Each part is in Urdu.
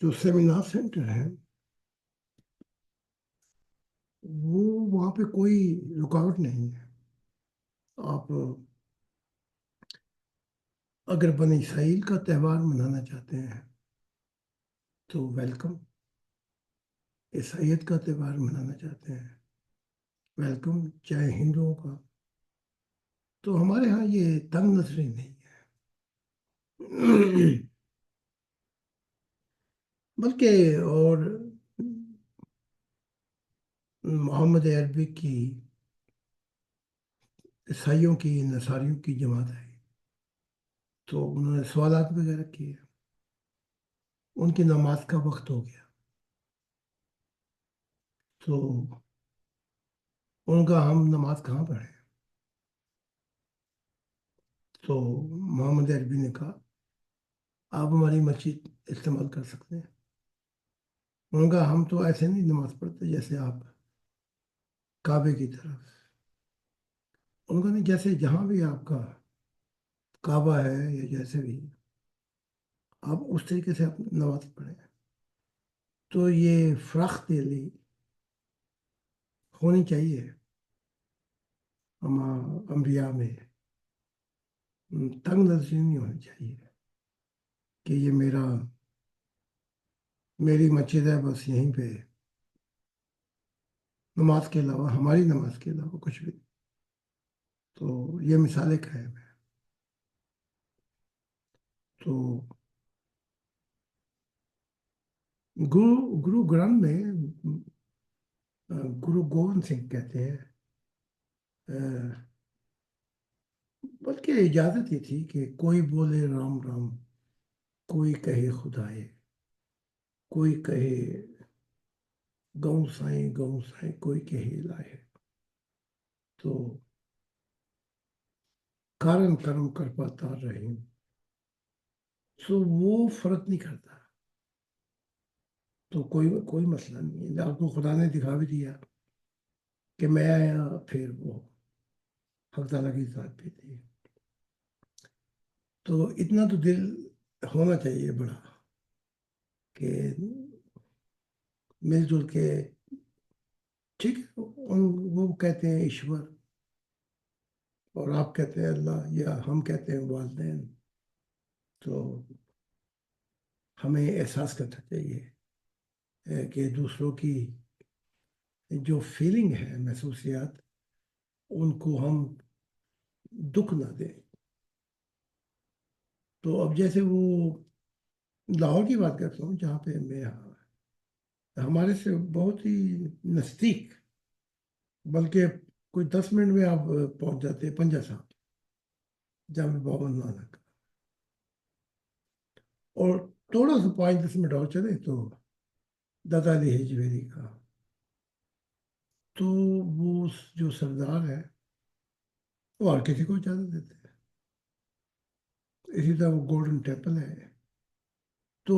جو سیمینار سینٹر ہے وہ وہاں پہ کوئی رکاوٹ نہیں ہے. آپ اگر بنی اسرائیل کا تہوار منانا چاہتے ہیں تو ویلکم. عیسائیت کا تہوار منانا چاہتے ہیں ویلکم، چاہے ہندوؤں کا. تو ہمارے ہاں یہ تنگ نظری نہیں ہے. بلکہ اور محمد عربی کی، عیسائیوں کی، نصاریوں کی جماعت ہے تو انہوں نے سوالات وغیرہ کیے. ان کی نماز کا وقت ہو گیا تو ان کا ہم نماز کہاں پڑھیں؟ تو محمد عربی نے کہا آپ ہماری مسجد استعمال کر سکتے ہیں. ان کا ہم تو ایسے نہیں نماز پڑھتے جیسے آپ کعبے کی طرف. ان کا نہیں، جیسے جہاں بھی آپ کا کعبہ ہے یا جیسے بھی آپ اس طریقے سے آپ نماز پڑھیں. تو یہ فراخ دلی ہونی چاہیے انبیاء میں. تنگ نظری نہیں ہونی چاہیے کہ یہ میری مسجد ہے، بس یہیں پہ نماز کے علاوہ، ہماری نماز کے علاوہ کچھ بھی. تو یہ مثال قائم ہے. تو گرو گرنتھ میں گرو گوبند سنگھ کہتے ہیں، بلکہ اجازت یہ تھی کہ کوئی بولے رام رام، کوئی کہے خدائے، کوئی کہے گوں سائیں، کوئی کہے لائے. تو کارن کرم کر پاتا رہے. سو وہ فرق نہیں کرتا. تو کوئی مسئلہ نہیں ہے. آپ کو خدا نے دکھا بھی دیا کہ میں آیا، پھر وہ حق تعالیٰ کی ذات بھی تھی. تو اتنا تو دل ہونا چاہیے بڑا کہ مل جل کے، ٹھیک ہے وہ کہتے ہیں ایشور اور آپ کہتے ہیں اللہ، یا ہم کہتے ہیں والدین. تو ہمیں احساس کرنا چاہیے کہ دوسروں کی جو فیلنگ ہے، محسوسیات، ان کو ہم دکھ نہ دیں. تو اب جیسے وہ لاہور کی بات کرتا ہوں جہاں پہ میں ہمارے سے بہت ہی نزدیک، بلکہ کوئی 10 منٹ میں آپ پہنچ جاتے ہیں پنجا صاحب جامع بابا نانک. اور تھوڑا سا 5-10 منٹ اور چلے تو دادا علی ہجویری کا. تو وہ جو سردار ہے وہ ہر کسی کو اجازت دیتے ہیں. اسی طرح وہ گولڈن ٹیمپل ہے. تو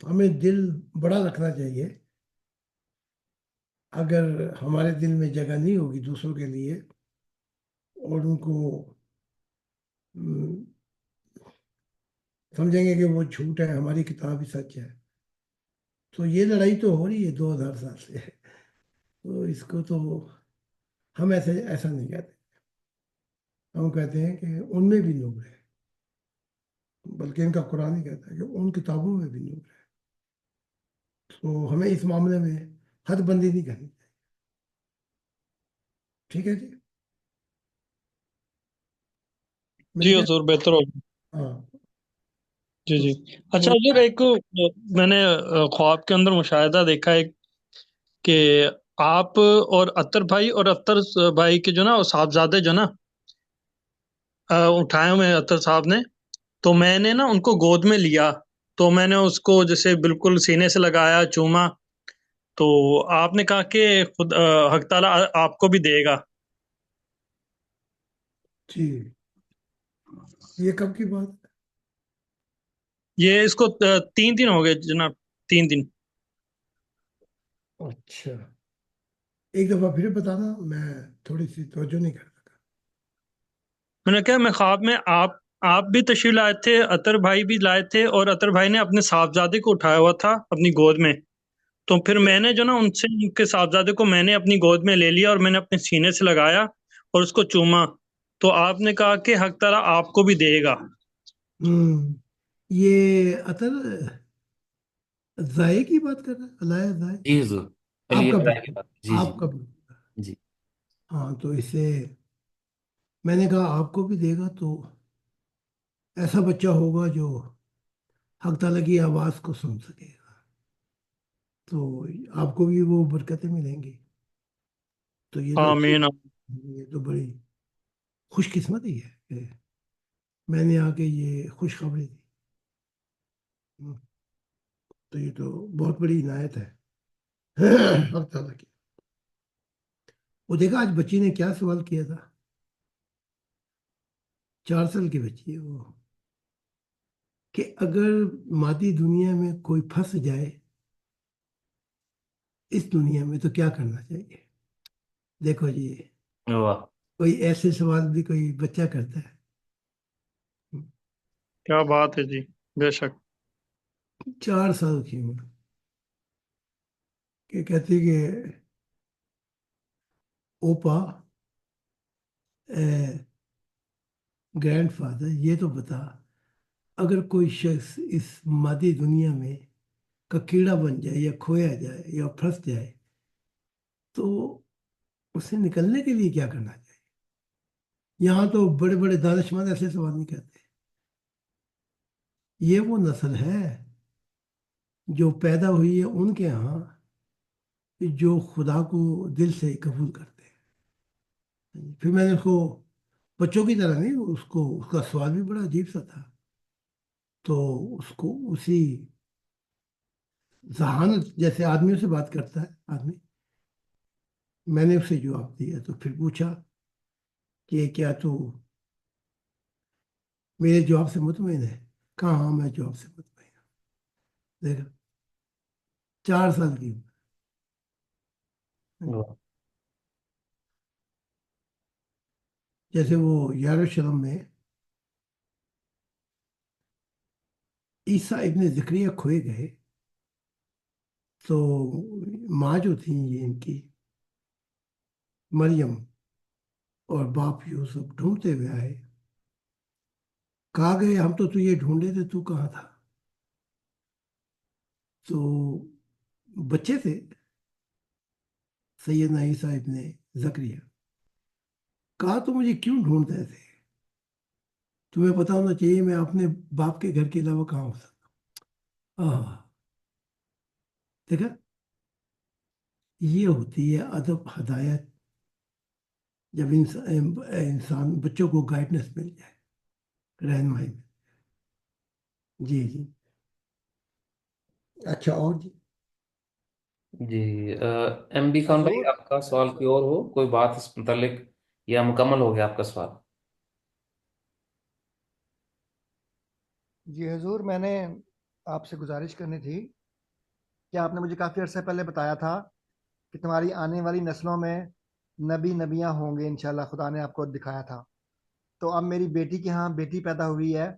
ہمیں دل بڑا رکھنا چاہیے. اگر ہمارے دل میں جگہ نہیں ہوگی دوسروں کے لیے اور ان کو سمجھیں گے کہ وہ جھوٹ ہے، ہماری کتاب ہی سچ ہے، تو یہ لڑائی تو ہو رہی ہے 2000 سال سے. تو اس کو تو ہم ایسا نہیں کہتے. ہم کہتے ہیں کہ ان میں بھی نور ہے، بلکہ ان کا قرآن ہی کہتا ہے کہ ان کتابوں میں بھی نور ہے. تو ہمیں اس معاملے میں حد بندی نہیں کرنی چاہیے. ٹھیک ہے جی. جی میرے حضور، بہتر ہوگا. ہاں. جی تو جی. اچھا حضور، ایک میں نے خواب کے اندر مشاہدہ دیکھا ہے کہ آپ اور اختر بھائی اور اختر بھائی کے جو نا صاحبزادے جو نا اٹھائے ہوئے اختر صاحب نے، تو میں نے نا ان کو گود میں لیا، تو میں نے اس کو جیسے بالکل سینے سے لگایا، چوما. تو آپ نے کہا کہ خود حق تعالیٰ آپ کو بھی دے گا. جی، یہ کب کی بات ہے؟ یہ اس کو 3 دن ہو گئے جناب، 3 دن. اچھا، ایک دفعہ پھر بتانا، میں تھوڑی سی توجہ نہیں کر سکا. میں نے کہا میں خواب میں آپ بھی تشریف لائے تھے، اطہر بھائی بھی لائے تھے، اور اطہر بھائی نے اپنے صاحبزادے کو اٹھایا ہوا تھا اپنی گود میں. تو پھر میں نے جو نا ان سے، ان کے صاحبزادے کو میں نے اپنی گود میں لے لیا اور میں نے اپنے سینے سے لگایا اور اس کو چوما. تو آپ نے کہا کہ حق تعالیٰ آپ کو بھی دے گا. یہ اطر ضائع کی بات کر رہا ہے، علائے ضائع. جی حضور. چلیے آپ کا ضائع کی بات. جی جی آپ کا جی. ہاں، تو اسے میں نے کہا آپ کو بھی دے گا، تو ایسا بچہ ہوگا جو حق تعالیٰ کی آواز کو سن سکے گا، تو آپ کو بھی وہ برکتیں ملیں گی. تو یہ تو اچھی، آمین. یہ تو بڑی خوش قسمتی ہے کہ میں نے آ کے یہ خوشخبری دی. تو یہ تو بہت بڑی عنایت ہے حق تعالیٰ کی. وہ دیکھا آج بچی نے کیا سوال کیا تھا، 4 سال کی بچی ہے وہ، کہ اگر مادی دنیا میں کوئی پھنس جائے اس دنیا میں تو کیا کرنا چاہیے. دیکھو جی، واہ. کوئی ایسے سوال بھی کوئی بچہ کرتا ہے. کیا بات ہے جی، بے شک. 4 سال کی عمر کہ کہتی کہ اوپا، گرینڈ فادر، یہ تو بتا، اگر کوئی شخص اس مادی دنیا میں کا کیڑا بن جائے یا کھویا جائے یا پھنس جائے تو اسے نکلنے کے لیے کیا کرنا چاہیے. یہاں تو بڑے بڑے دانشمند ایسے سوال نہیں کرتے. یہ وہ نسل ہے جو پیدا ہوئی ہے ان کے ہاں جو خدا کو دل سے قبول کرتے ہیں. پھر میں نے اس کو بچوں کی طرح نہیں، اس کا سوال بھی بڑا عجیب سا تھا، تو اس کو اسی ذہانت جیسے آدمیوں سے بات کرتا ہے آدمی، میں نے اسے جواب دیا. تو پھر پوچھا کہ کیا تو میرے جواب سے مطمئن ہے؟ کہا ہاں، میں جواب سے مطمئن ہوں. دیکھا، 4 سال کی. واہ. جیسے وہ یروشلم میں عیسیٰ ابن زکریا کھوئے گئے، تو ماں جو تھی یہ ان کی مریم اور باپ یوسف ڈھونڈتے ہوئے آئے. کہا گئے ہم تو تجھے ڈھونڈے تھے، تو کہاں تھا؟ تو بچے تھے سیدنا عیسیٰ ابن زکریا. کہا تو مجھے کیوں ڈھونڈتے تھے؟ تمہیں پتا ہونا چاہیے میں اپنے باپ کے گھر کے علاوہ کہاں ہو سکتا ہوں. دیکھا، یہ ہوتی ہے ادب، ہدایت، جب انسان بچوں کو گائیڈنس مل جائے، رہنمائی میں. جی جی. اچھا، اور جی. جی. ایم بی خان بھائی، حضور. آپ کا سوال کوئی اور ہو، کوئی بات اس متعلق، یا مکمل ہو گیا آپ کا سوال؟ جی حضور، میں نے آپ سے گزارش کرنی تھی کہ آپ نے مجھے کافی عرصے پہلے بتایا تھا کہ تمہاری آنے والی نسلوں میں نبی نبیاں ہوں گے انشاءاللہ، خدا نے آپ کو دکھایا تھا. تو اب میری بیٹی کے ہاں بیٹی پیدا ہوئی ہے،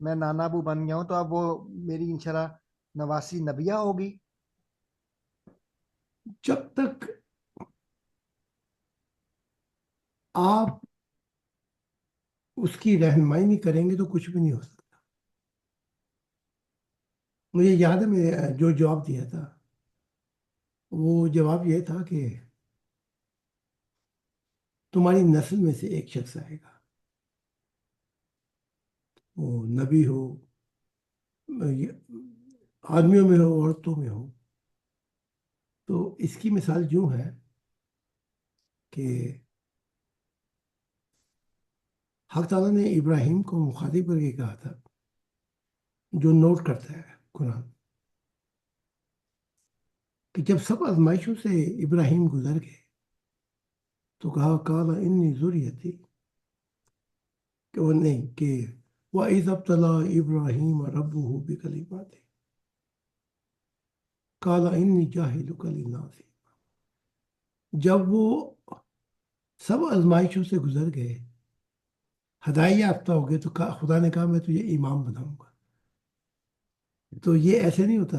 میں نانا ابو بن گیا ہوں، تو اب وہ میری انشاءاللہ نواسی نبیہ ہوگی. جب تک آپ اس کی رہنمائی نہیں کریں گے تو کچھ بھی نہیں ہو سکتا. مجھے یاد ہے میں جو جواب دیا تھا، وہ جواب یہ تھا کہ تمہاری نسل میں سے ایک شخص آئے گا، وہ نبی ہو، آدمیوں میں ہو، عورتوں میں ہو. تو اس کی مثال یوں ہے کہ حق تعالیٰ نے ابراہیم کو مخاطب کر کے کہا تھا، جو نوٹ کرتا ہے قرآن، کہ جب سب آزمائشوں سے ابراہیم گزر گئے تو کہا کالا انی ذریتی، کہ وہ نہیں کہ وَإِذَا ابْتَلَىٰ إِبْرَاهِيمَ رَبُّهُ بِكَلِمَاتٍ قَالَ إِنِّي جَاعِلُكَ لِلنَّاسِ. جب وہ سب آزمائشوں سے گزر گئے، ہدایت یافتہ ہو گئے تو خدا نے کہا میں تجھے امام بناؤں گا. تو یہ ایسے نہیں ہوتا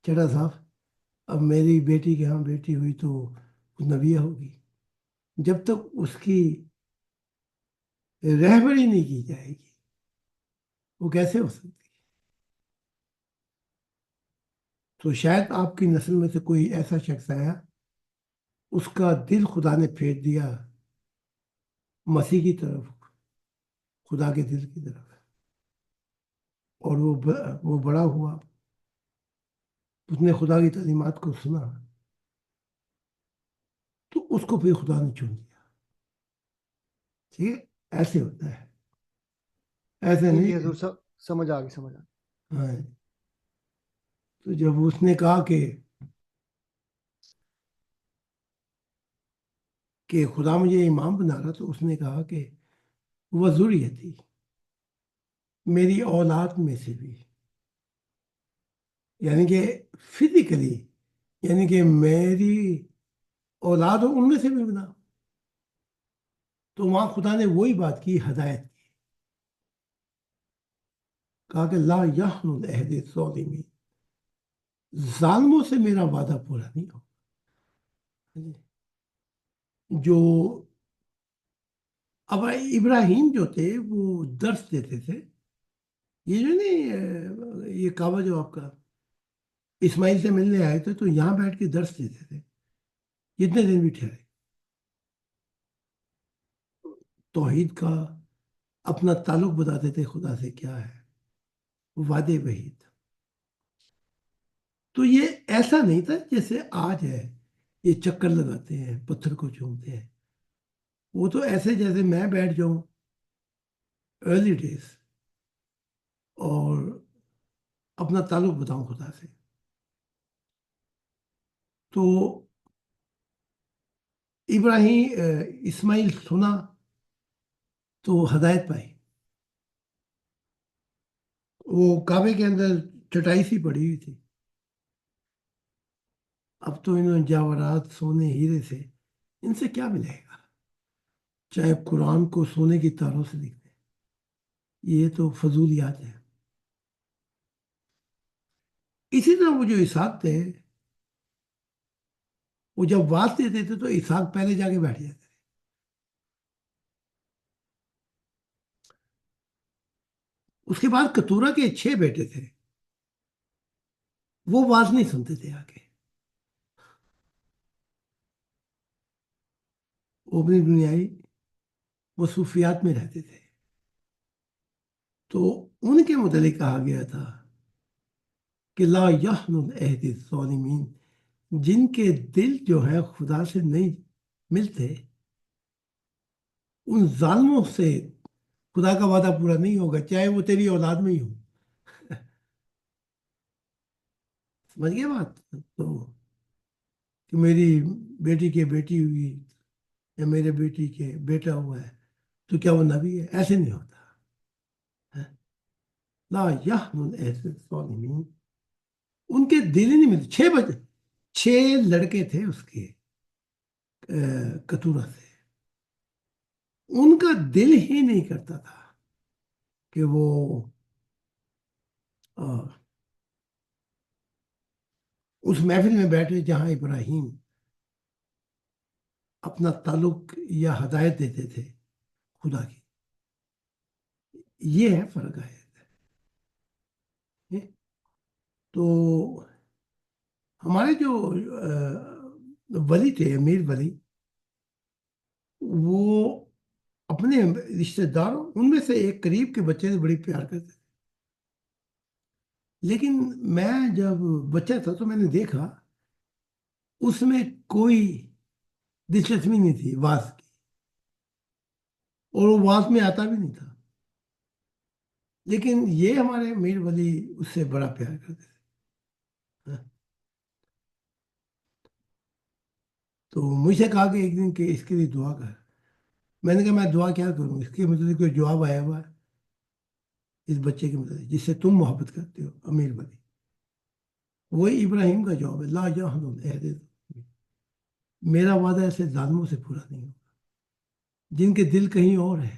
چڑا صاحب اب میری بیٹی کے ہاں بیٹی ہوئی تو وہ نبیہ ہوگی. جب تک اس کی رہبری نہیں کی جائے گی وہ کیسے ہو سکتی. تو شاید آپ کی نسل میں سے کوئی ایسا شخص آیا اس کا دل خدا نے پھیر دیا مسیح کی طرف, خدا کے دل کی طرف, اور وہ بڑا ہوا, اس نے خدا کی تعلیمات کو سنا تو اس کو پھر خدا نے چن لیا. ٹھیک ہے, ایسے ہوتا ہے, ایسے جی نہیں. جی حضور سمجھ آ گئی سمجھ آ گئی. ہاں, تو جب اس نے کہا کہ خدا مجھے امام بنا رہا تو اس نے کہا کہ وہ ضروریتی میری اولاد میں سے بھی, یعنی کہ فزیکلی, یعنی کہ میری اولاد ہو ان میں سے بھی بنا. تو وہاں خدا نے وہی بات کی, ہدایت کی, کہا کہ لا یحن العہد الظالمین, ظالموں سے میرا وعدہ پورا نہیں ہوگا. جو اب ابراہیم جو تھے وہ درس دیتے تھے, یہ جو نہیں یہ کعبہ جو آپ کا اسماعیل سے ملنے آئے تھے تو یہاں بیٹھ کے درس دیتے تھے جتنے دن بھی ٹھہرے, توحید کا اپنا تعلق بتاتے تھے خدا سے کیا ہے, وعدے وحید. تو یہ ایسا نہیں تھا جیسے آج ہے, یہ چکر لگاتے ہیں پتھر کو چومتے ہیں. وہ تو ایسے جیسے میں بیٹھ جاؤں ارلی ڈیز اور اپنا تعلق بتاؤں خدا سے. تو ابراہیم اسماعیل سنا تو ہدایت پائی. وہ کعبے کے اندر چٹائی سی پڑی ہوئی تھی. اب تو انہوں جواہرات سونے ہیرے سے ان سے کیا ملے گا, چاہے قرآن کو سونے کی تاروں سے لکھ دیں, یہ تو فضولیات ہیں. اسی طرح وہ جو اسحاق تھے وہ جب واس دیتے تھے تو اسحاق پہلے جا کے بیٹھ جاتے تھے. اس کے بعد کتورا کے 6 بیٹے تھے, وہ واز نہیں سنتے تھے آگے, وہ اپنی دنیائی مصروفیات میں رہتے تھے. تو ان کے متعلق کہا گیا تھا کہ لا یحن العہد الظالمین, جن کے دل جو ہے خدا سے نہیں ملتے ان ظالموں سے خدا کا وعدہ پورا نہیں ہوگا, چاہے وہ تیری اولاد میں ہی ہو. سمجھ گئے بات. تو کہ میری بیٹی کے بیٹی ہوئی یا میرے بیٹی کے بیٹا ہوا ہے تو کیا وہ نبی ہے, ایسے نہیں ہوتا. لا یحن العہد الظالمین, ان کے دل ہی نہیں ملتے. 6 لڑکے تھے اس کے کتورا سے, ان کا دل ہی نہیں کرتا تھا کہ وہ اس محفل میں بیٹھے جہاں ابراہیم اپنا تعلق یا ہدایت دیتے تھے خدا کی. یہ ہے فرق ہے. تو ہمارے جو ولی تھے, امیر ولی, وہ اپنے رشتہ داروں ان میں سے ایک قریب کے بچے سے بڑی پیار کرتے تھے. لیکن میں جب بچہ تھا تو میں نے دیکھا اس میں کوئی دلچسپی نہیں تھی واز کی, اور وہ واز میں آتا بھی نہیں تھا. لیکن یہ ہمارے امیر ولی اس سے بڑا پیار کرتے تھے. تو مجھ سے کہا کہ ایک دن کہ اس کے لیے دعا کر. میں نے کہا میں دعا کیا کروں, اس کے مطلب کوئی جواب آیا ہوا ہے اس بچے کے مطلب جس سے تم محبت کرتے ہو امیر ولی. وہی ابراہیم کا جواب ہے, لا یحن العہد, میرا وعدہ ایسے ظالموں سے پورا نہیں ہوگا جن کے دل کہیں اور ہے.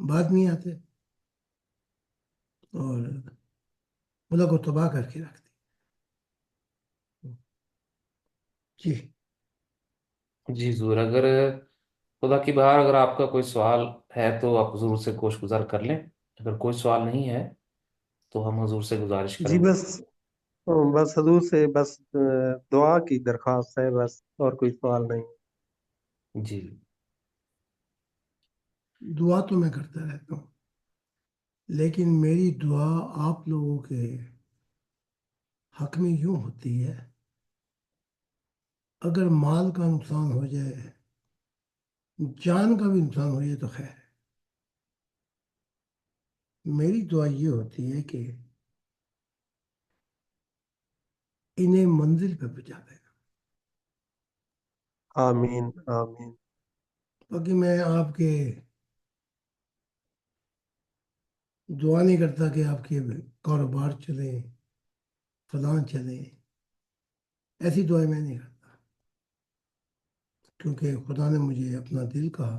بعد نہیں آتے اور ملک کو تباہ کر کے رکھ دی. جی جی حضور، اگر خدا کی بہار اگر آپ کا کوئی سوال ہے تو آپ حضور سے گوش گزار کر لیں، اگر کوئی سوال نہیں ہے تو ہم حضور سے گزارش جی کریں گے. بس حضور سے بس دعا کی درخواست ہے بس، اور کوئی سوال نہیں. جی دعا تو میں کرتا رہتا ہوں، لیکن میری دعا آپ لوگوں کے حق میں یوں ہوتی ہے، اگر مال کا نقصان ہو جائے، جان کا بھی نقصان ہو جائے تو خیر ہے. میری دعا یہ ہوتی ہے کہ انہیں منزل پہ پہنچا دے. آمین آمین. باقی میں آپ کے دعا نہیں کرتا کہ آپ کے کاروبار چلیں، فلاں چلیں، ایسی دعائیں میں نہیں کرتا، کیونکہ خدا نے مجھے اپنا دل کہا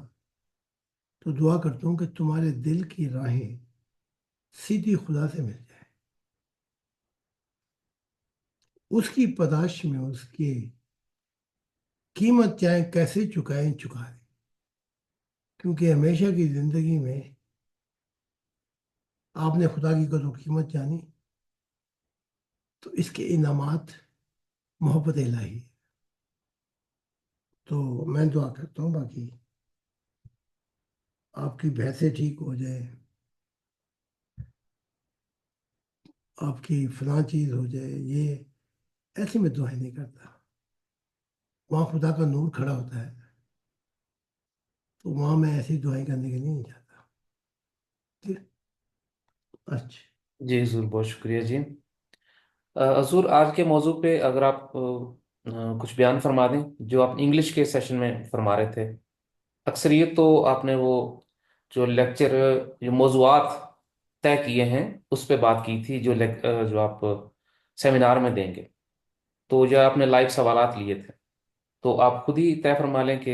تو دعا کرتا ہوں کہ تمہارے دل کی راہیں سیدھی خدا سے مل جائے، اس کی پاداش میں اس کی قیمت چاہے کیسے چکائیں چکا دیں، کیونکہ ہمیشہ کی زندگی میں آپ نے خدا کی قدر و قیمت جانی تو اس کے انعامات محبت الہی ہے. تو میں دعا کرتا ہوں باقی آپ کی بحثیں ٹھیک ہو جائے، آپ کی فلاں چیز ہو جائے، یہ ایسے میں دعائیں نہیں کرتا. وہاں خدا کا نور کھڑا ہوتا ہے تو وہاں میں ایسی دعائیں کرنے کے لیے نہیں جاتا. ٹھیک. اچھا جی حضور، بہت شکریہ جی. حضور، آج کے موضوع پہ اگر آپ کچھ بیان فرما دیں جو آپ انگلش کے سیشن میں فرما رہے تھے. اکثریت تو آپ نے وہ جو لیکچر، جو موضوعات طے کیے ہیں اس پہ بات کی تھی، جو آپ سیمینار میں دیں گے. تو جو آپ نے لائیو سوالات لیے تھے تو آپ خود ہی طے فرما لیں کہ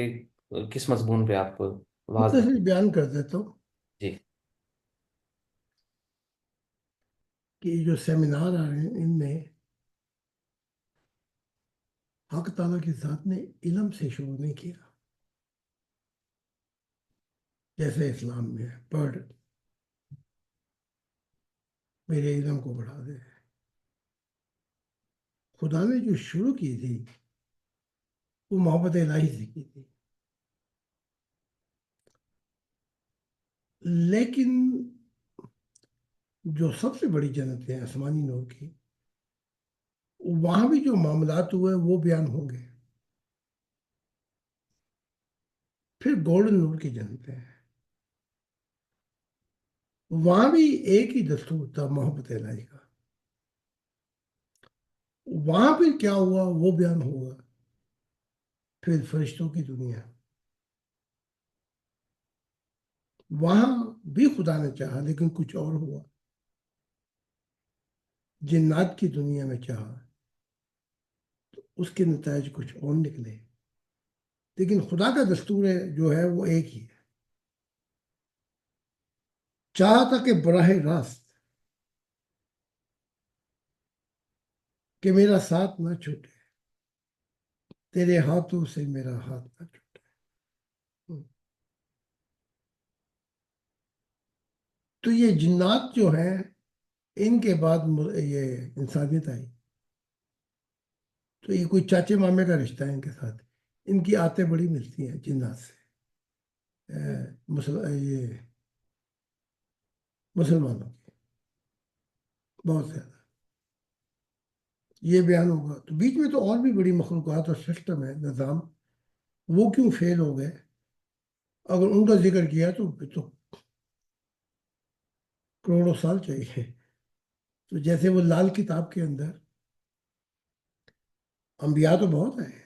کس مضمون پہ آپ واز دیں. مختصر بیان کر دیتا ہوں جی کہ جو سیمینار آ رہے ہیں ان میں حق تعالیٰ کی ذات نے علم سے شروع نہیں کیا جیسے اسلام میں ہے پڑھ میرے علم کو بڑھا دے. خدا نے جو شروع کی تھی وہ محبت الہی سے کی تھی، لیکن جو سب سے بڑی جنت ہے آسمانی نور کی، وہاں بھی جو معاملات ہوئے وہ بیان ہوں گے. پھر گولڈن نور کی جنت ہے، وہاں بھی ایک ہی دستور تھا محبت الہی کا. وہاں پھر کیا ہوا وہ بیان ہوگا. پھر فرشتوں کی دنیا، وہاں بھی خدا نے چاہا لیکن کچھ اور ہوا. جنات کی دنیا میں چاہا تو اس کے نتائج کچھ اور نکلے، لیکن خدا کا دستور جو ہے وہ ایک ہی ہے. چاہا تھا کہ براہ راست کہ میرا ساتھ نہ چھوٹے، تیرے ہاتھوں سے میرا ہاتھ نہ چھوٹے. تو یہ جنات جو ہیں ان کے بعد یہ انسانیت آئی، تو یہ کوئی چاچے مامے کا رشتہ ہے ان کے ساتھ. ان کی آتیں بڑی ملتی ہیں جنات سے یہ مسلمانوں کی بہت زیادہ. یہ بیان ہوگا تو بیچ میں تو اور بھی بڑی مخلوقات اور سسٹم ہے، نظام، وہ کیوں فیل ہو گئے. اگر ان کا ذکر کیا تو کروڑوں سال چاہیے. تو جیسے وہ لال کتاب کے اندر انبیاء تو بہت ہیں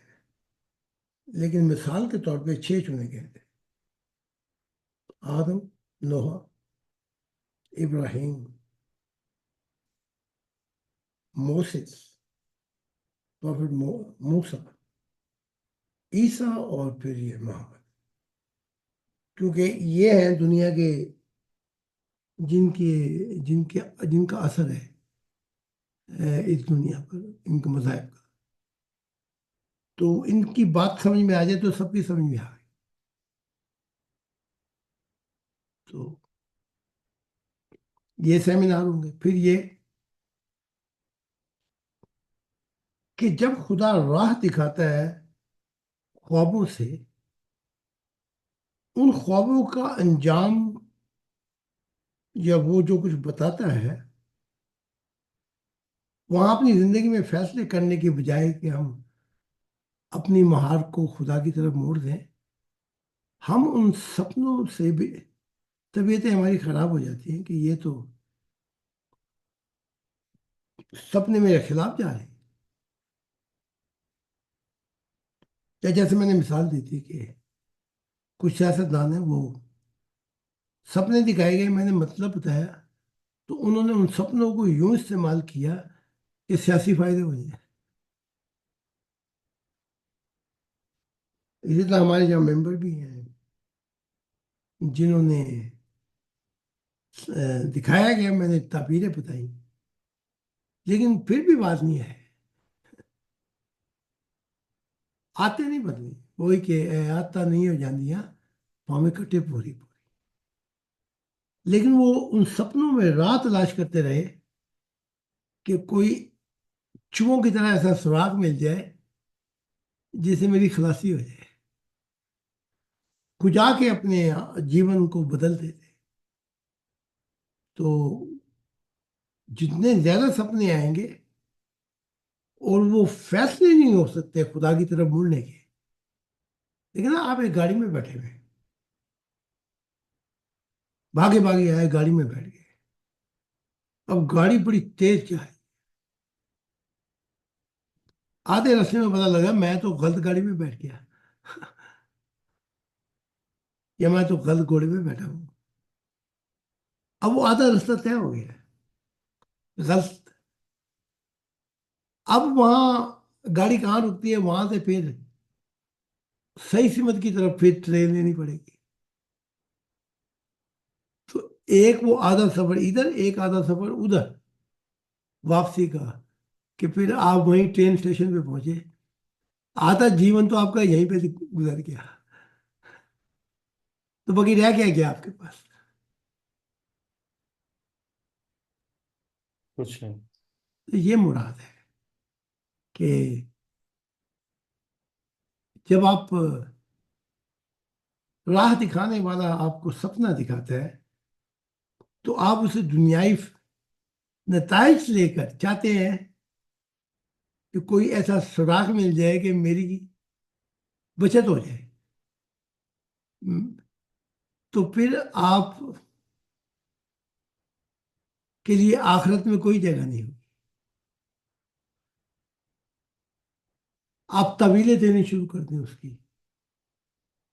لیکن مثال کے طور پہ 6 چنے گئے تھے: آدم، نوح، ابراہیم، موسیس، پروفٹ موسیٰ، عیسیٰ اور پھر یہ محمد. کیونکہ یہ ہیں دنیا کے جن کا اثر ہے اس دنیا پر، ان کے مذاہب کا، تو ان کی بات سمجھ میں آ جائے تو سب کی سمجھ میں آ گئی. تو یہ سیمینار ہوں گے. پھر یہ کہ جب خدا راہ دکھاتا ہے خوابوں سے، ان خوابوں کا انجام یا وہ جو کچھ بتاتا ہے، وہاں اپنی زندگی میں فیصلے کرنے کی بجائے کہ ہم اپنی مہار کو خدا کی طرف موڑ دیں، ہم ان سپنوں سے بھی طبیعتیں ہماری خراب ہو جاتی ہیں کہ یہ تو سپنے میرے خلاف جا رہے ہیں. یا جیسے میں نے مثال دی تھی کہ کچھ سیاستدان ہیں، وہ سپنے دکھائے گئے، میں نے مطلب بتایا تو انہوں نے ان سپنوں کو یوں استعمال کیا کہ سیاسی فائدے ہو جائیں. اسی طرح ہمارے یہاں ممبر بھی ہیں جنہوں نے دکھایا گیا، میں نے تعبیریں بتائی، لیکن پھر بھی بات نہیں ہے، آتے نہیں بدلی. وہی کہ اے آتا نہیں ہو جاندیاں پاویں کٹے پوری پوری. لیکن وہ ان سپنوں میں راہ تلاش کرتے رہے کہ کوئی چوہوں کی طرح ایسا سراغ مل جائے جس سے میری خلاصی ہو جائے. کجا کے اپنے جیون کو بدل دیتے. تو جتنے زیادہ سپنے آئیں گے اور وہ فیصلے نہیں ہو سکتے خدا کی طرف مڑنے کے. لیکن آپ ایک گاڑی میں بیٹھے ہوئے، بھاگے بھاگے آئے، گاڑی میں بیٹھ گئے، اب گاڑی بڑی تیز چلائی، آدھے راستے میں پتا لگا میں تو غلط گاڑی میں بیٹھ گیا یا میں تو غلط گھوڑے میں بیٹھا ہوں. اب وہ آدھا راستہ طے ہو گیا غلط. اب وہاں گاڑی کہاں رکتی ہے، وہاں سے پھر صحیح سمت کی طرف پھر ٹرین لینی پڑے گی. تو ایک وہ آدھا سفر ادھر، ایک آدھا سفر ادھر واپسی کا، کہ پھر آپ وہیں ٹرین اسٹیشن پہ پہنچے. آدھا جیون تو آپ کا یہیں پہ گزر گیا، تو باقی رہ کیا آپ کے پاس؟ کچھ نہیں. تو یہ مراد ہے کہ جب آپ راہ دکھانے والا آپ کو سپنا دکھاتا ہے تو آپ اسے دنیائی نتائج لے کر چاہتے ہیں کہ کوئی ایسا سراغ مل جائے کہ میری بچت ہو جائے. تو پھر آپ کے لیے آخرت میں کوئی جگہ نہیں ہوگی. آپ طویلیں دینے شروع کر دیں اس کی،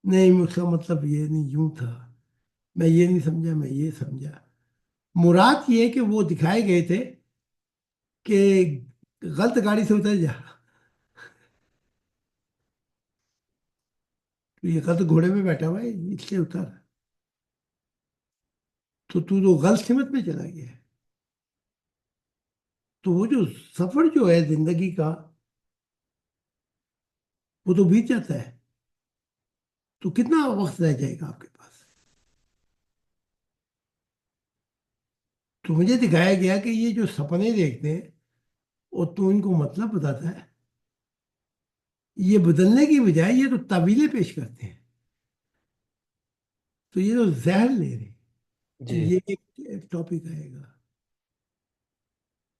نہیں اس کا مطلب یہ نہیں، یوں تھا، میں یہ نہیں سمجھا، میں یہ سمجھا. مراد یہ کہ وہ دکھائے گئے تھے کہ غلط گاڑی سے اتر جا، تو یہ غلط گھوڑے میں بیٹھا ہوا ہے اس سے اتر، تو غلط سمت میں چلا گیا. تو وہ جو سفر جو ہے زندگی کا، وہ تو بیت جاتا ہے. تو کتنا وقت رہ جائے گا آپ کے پاس؟ تو مجھے دکھایا گیا کہ یہ جو سپنے دیکھتے ہیں اور تو ان کو مطلب بتاتا ہے، یہ بدلنے کی بجائے یہ تو تعویلیں پیش کرتے ہیں. تو یہ تو زہر لے رہے ہیں. جی. یہ ایک ٹاپک آئے گا.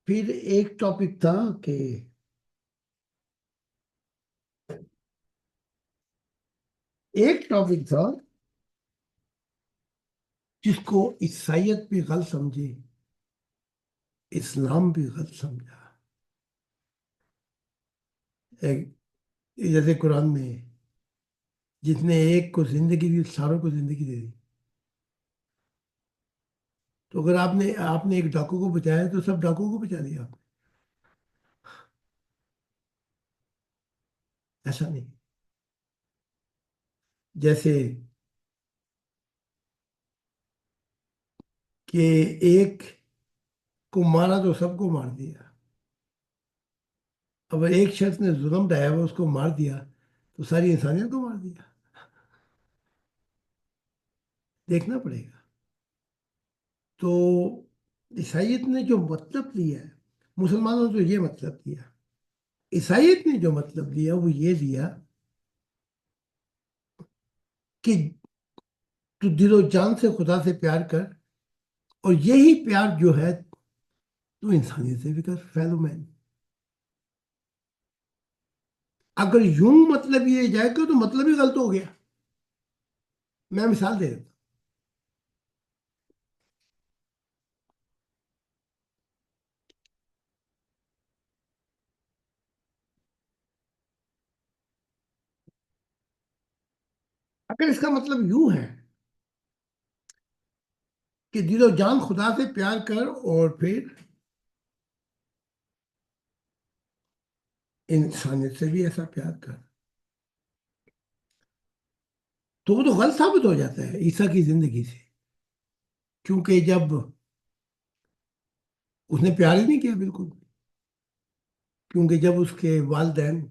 پھر ایک ٹاپک تھا کہ جس کو عیسائیت بھی غلط سمجھے، اسلام بھی غلط سمجھا. ایک- جیسے قرآن میں جس نے ایک کو زندگی دی ساروں کو زندگی دے دی. تو اگر آپ نے ایک ڈاکو کو بچایا تو سب ڈاکو کو بچا دیا آپ نے. ایسا نہیں. جیسے کہ ایک کو مارا تو سب کو مار دیا، اگر ایک شخص نے ظلم ڈھایا ہوا اس کو مار دیا تو ساری انسانیت کو مار دیا. دیکھنا پڑے گا. تو عیسائیت نے جو مطلب لیا ہے، مسلمانوں نے تو یہ مطلب لیا، عیسائیت نے جو مطلب لیا وہ یہ لیا کہ تو دل و جان سے خدا سے پیار کر، اور یہی پیار جو ہے تو انسانیت سے بھی کر، فیلو مین. اگر یوں مطلب یہ جائے گا تو مطلب ہی غلط ہو گیا. میں مثال دے دیتا ہوں. اگر اس کا مطلب یوں ہے کہ دل و جان خدا سے پیار کر اور پھر انسانیت سے بھی ایسا پیار کر، تو وہ تو غلط ثابت ہو جاتا ہے عیسیٰ کی زندگی سے. کیونکہ جب اس نے پیار ہی نہیں کیا بالکل. کیونکہ جب اس کے والدین،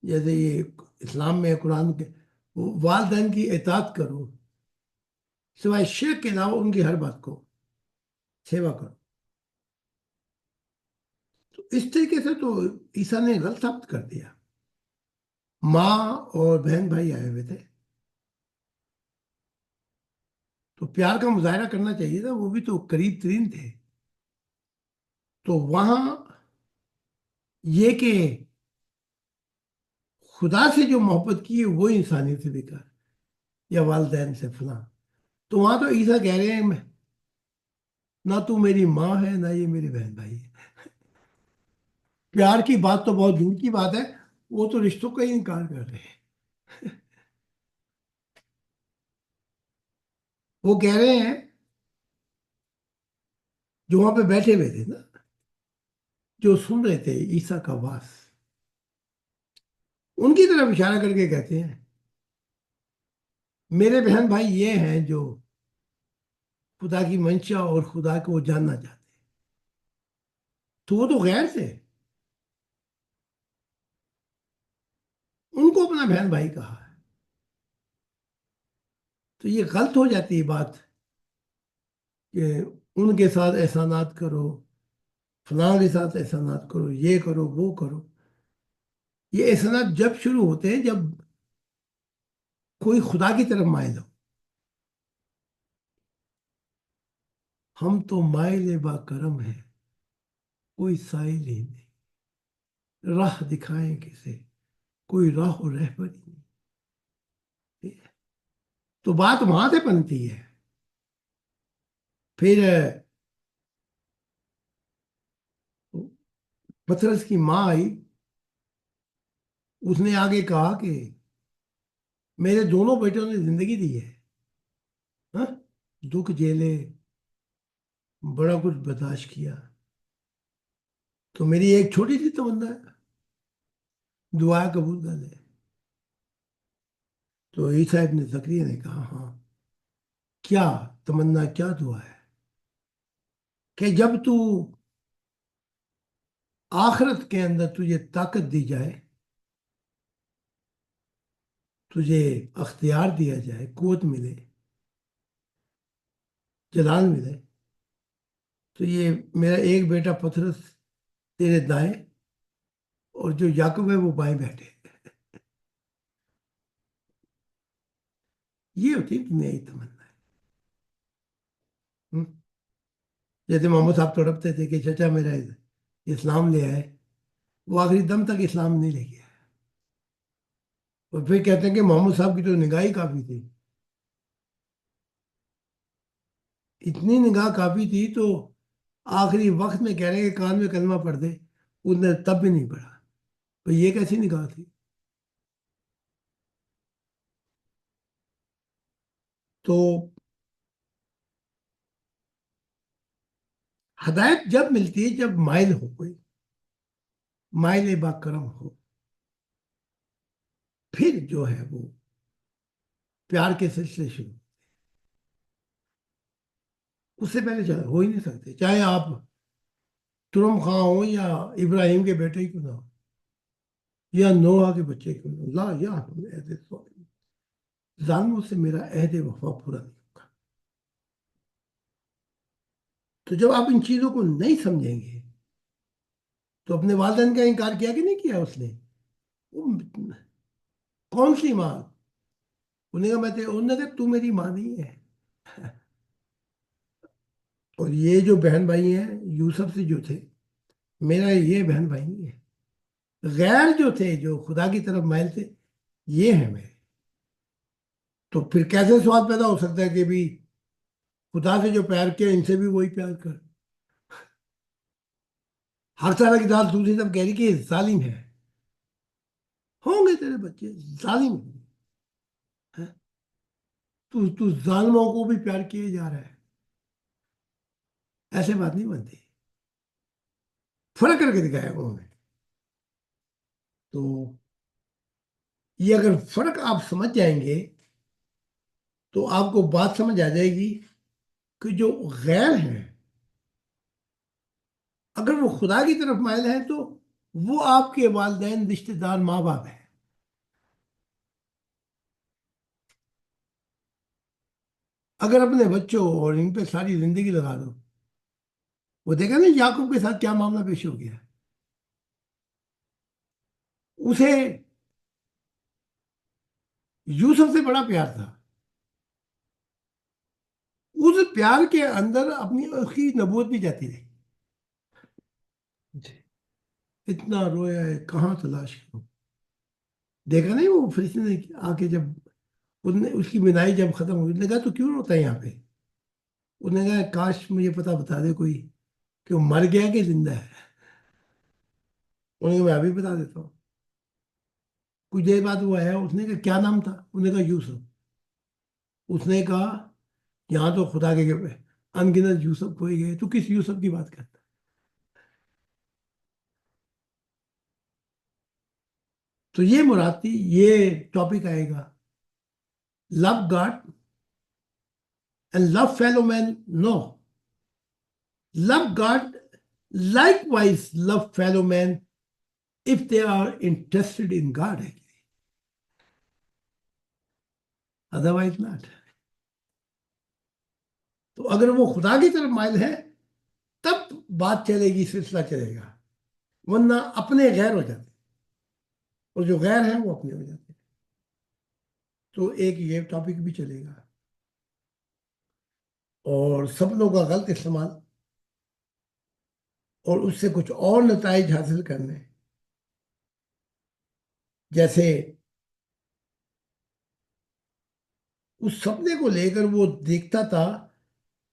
جیسے یہ اسلام میں قرآن کے، والدین کی اطاعت کرو، سوائے شرک کے علاوہ ان کی ہر بات کو سیوا کرو، تو اس طریقے سے تو عیسیٰ نے غلط ثابت کر دیا. ماں اور بہن بھائی آئے ہوئے تھے تو پیار کا مظاہرہ کرنا چاہیے تھا، وہ بھی تو قریب ترین تھے. تو وہاں یہ کہ خدا سے جو محبت کی ہے وہ انسانیت سے بھی کر، یا والدین سے فلاں. تو وہاں تو عیسیٰ کہہ رہے ہیں نہ تو میری ماں ہے نہ یہ میری بہن بھائی ہے. پیار کی بات تو بہت دور کی بات ہے، وہ تو رشتوں کا ہی انکار کر رہے ہیں. وہ کہہ رہے ہیں جو وہاں پہ بیٹھے ہوئے تھے نا، جو سن رہے تھے عیسیٰ کا واس، ان کی طرف اشارہ کر کے کہتے ہیں میرے بہن بھائی یہ ہیں جو خدا کی منشا اور خدا کو جاننا چاہتے ہیں. تو وہ تو غیر تھے، ان کو اپنا بہن بھائی کہا ہے. تو یہ غلط ہو جاتی ہے بات کہ ان کے ساتھ احسانات کرو، فلاں کے ساتھ احسانات کرو، یہ کرو وہ کرو. یہ احسانات جب شروع ہوتے ہیں جب کوئی خدا کی طرف مائل ہو. ہم تو مائل با کرم ہیں، کوئی سائل ہی نہیں، راہ دکھائیں کسے، کوئی راہ و رہبر ہی نہیں. تو بات وہاں سے بنتی ہے. پھر پطرس کی ماں آئی، اس نے آگے کہا کہ میرے دونوں بیٹوں نے زندگی دی ہے، ہاں؟ دکھ جھیلے، بڑا کچھ برداشت کیا، تو میری ایک چھوٹی سی تمنا ہے، دعا قبول کر لے. تو عیسیٰ ابن زکریا نے کہا ہاں، کیا تمنا، کیا دعا ہے؟ کہ جب تو آخرت کے اندر تجھے طاقت دی جائے، تجھے اختیار دیا جائے، قوت ملے، جلال ملے، تو یہ میرا ایک بیٹا پطرس تیرے دائیں اور جو یعقوب ہے وہ بائیں بیٹھے. یہ ہوتی ہے دنیائی تمنا. ہم؟ جیسے محمد صاحب تڑپتے تھے کہ چچا میرا اسلام لے آئے، وہ آخری دم تک اسلام نہیں لے گیا. اور پھر کہتے ہیں کہ محمد صاحب کی تو نگاہ ہی کافی تھی، اتنی نگاہ کافی تھی تو آخری وقت میں کہہ رہے ہیں کہ کان میں کلمہ پڑھ دے، اس نے تب بھی نہیں پڑھا. تو یہ کیسی نگاہ تھی؟ تو ہدایت جب ملتی ہے جب مائل ہو، کوئی مائل با کرم ہو، پھر جو ہے وہ پیار کے سلسلے شروع. اس سے پہلے ہو ہی نہیں سکتے، چاہے آپ ترم خاں ہو یا ابراہیم کے بیٹے کیوں نہ ہو یا نوح کے بچے کیوں نہ ہو، لا یا ظالموں سے میرا عہد وفا پورا نہیں ہوگا۔ تو جب آپ ان چیزوں کو نہیں سمجھیں گے تو اپنے والدین کا انکار کیا کہ نہیں کیا اس نے؟ وہ کون سی ماں؟ انہیں کہا تو میری ماں نہیں ہے۔ اور یہ جو بہن بھائی ہیں یوسف سے جو تھے، میرا یہ بہن بھائی نہیں ہے، غیر جو تھے جو خدا کی طرف مائل تھے یہ ہیں میرے۔ تو پھر کیسے سوال پیدا ہو سکتا ہے کہ بھی خدا سے جو پیار کیا ان سے بھی وہی پیار کر؟ ہر طرح کی دال دوسری طرف کہہ رہی کہ ظالم ہے، ہوں گے تیرے بچے ظالم ہیں، تو ظالموں کو بھی پیار کیے جا رہا ہے، ایسے بات نہیں بنتی۔ فرق کر کے دکھایا انہوں نے۔ تو یہ اگر فرق آپ سمجھ جائیں گے تو آپ کو بات سمجھ آ جائے گی کہ جو غیر ہیں اگر وہ خدا کی طرف مائل ہیں تو وہ آپ کے والدین، رشتے دار، ماں باپ ہیں۔ اگر اپنے بچوں اور ان پہ ساری زندگی لگا دو، وہ دیکھا نا یعقوب کے ساتھ کیا معاملہ پیش ہو گیا۔ اسے یوسف سے بڑا پیار تھا، اس پیار کے اندر اپنی اس کی نبوت بھی جاتی رہی۔ اتنا رویا ہے کہاں تلاش کروں۔ دیکھا نہیں وہ فرشتے نے آ کے جب اس کی بینائی جب ختم ہوئی، نے کہا تو کیوں روتا ہے یہاں پہ؟ انہوں نے کہا کاش مجھے پتا بتا دے کوئی کہ وہ مر گیا کہ زندہ ہے۔ انہوں نے کہا میں ابھی بتا دیتا ہوں۔ کچھ دیر بعد وہ آیا، اس نے کہا کیا نام تھا؟ انہوں نے کہا یوسف۔ اس نے کہا یہاں تو خدا کے انگنت یوسف کھوئے گئے، تو کس یوسف کی بات کرتا؟ تو یہ مراد تھی، یہ ٹاپک آئے گا love God and love fellow man. No, love God likewise love fellow man if they are interested in God actually. Otherwise not. تو اگر وہ خدا کی طرف مائل ہے تب بات چلے گی، سلسلہ چلے گا، ورنہ اپنے غیر ہو جاتے اور جو غیر ہیں وہ اپنے ہو جاتے ہیں۔ تو ایک یہ ٹاپک بھی چلے گا، اور سپنوں کا غلط استعمال اور اس سے کچھ اور نتائج حاصل کرنے، جیسے اس سپنے کو لے کر وہ دیکھتا تھا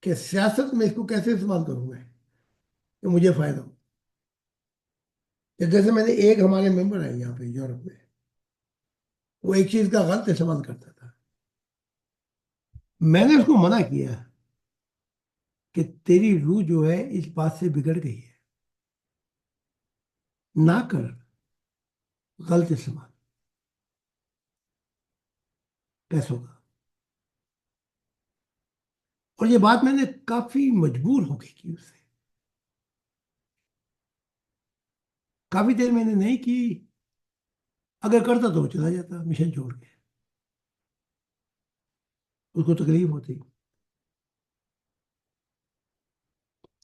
کہ سیاست میں اس کو کیسے استعمال کروں میں کہ مجھے فائدہ ہو۔ جیسے میں نے ایک ہمارے ممبر ہیں یہاں پہ یورپ میں، وہ ایک چیز کا غلط استعمال کرتا تھا، میں نے اس کو منع کیا کہ تیری روح جو ہے اس بات سے بگڑ گئی ہے، نہ کر غلط استعمال پیسوں کا۔ اور یہ بات میں نے کافی مجبور ہو کے کی، اس سے کافی دیر میں نے نہیں کی، اگر کرتا تو وہ چلا جاتا مشن چھوڑ کے، اس کو تکلیف ہوتی۔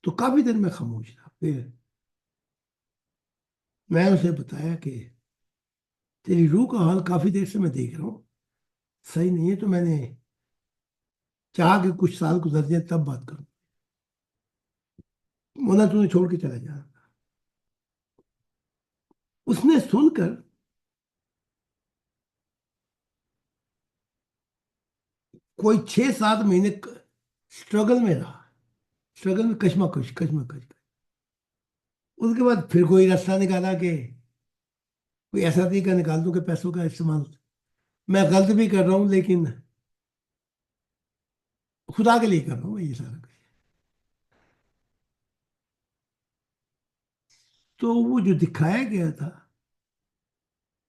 تو کافی دیر میں خاموش تھا، پھر میں اسے بتایا کہ تیری روح کا حال کافی دیر سے میں دیکھ رہا ہوں صحیح نہیں ہے، تو میں نے چاہا کہ کچھ سال گزر جائیں تب بات کروں، ورنہ تو نے چھوڑ کے چلا جانا۔ اس نے سن کر کوئی 6-7 مہینے اسٹرگل میں رہا، اسٹرگل میں کشمکش۔ اس کے بعد پھر کوئی راستہ نکالا کہ کوئی ایسا طریقہ نکال دوں کہ پیسوں کا استعمال، میں غلط بھی کر رہا ہوں لیکن خدا کے لیے کر رہا ہوں یہ سارا کچھ۔ تو وہ جو دکھایا گیا تھا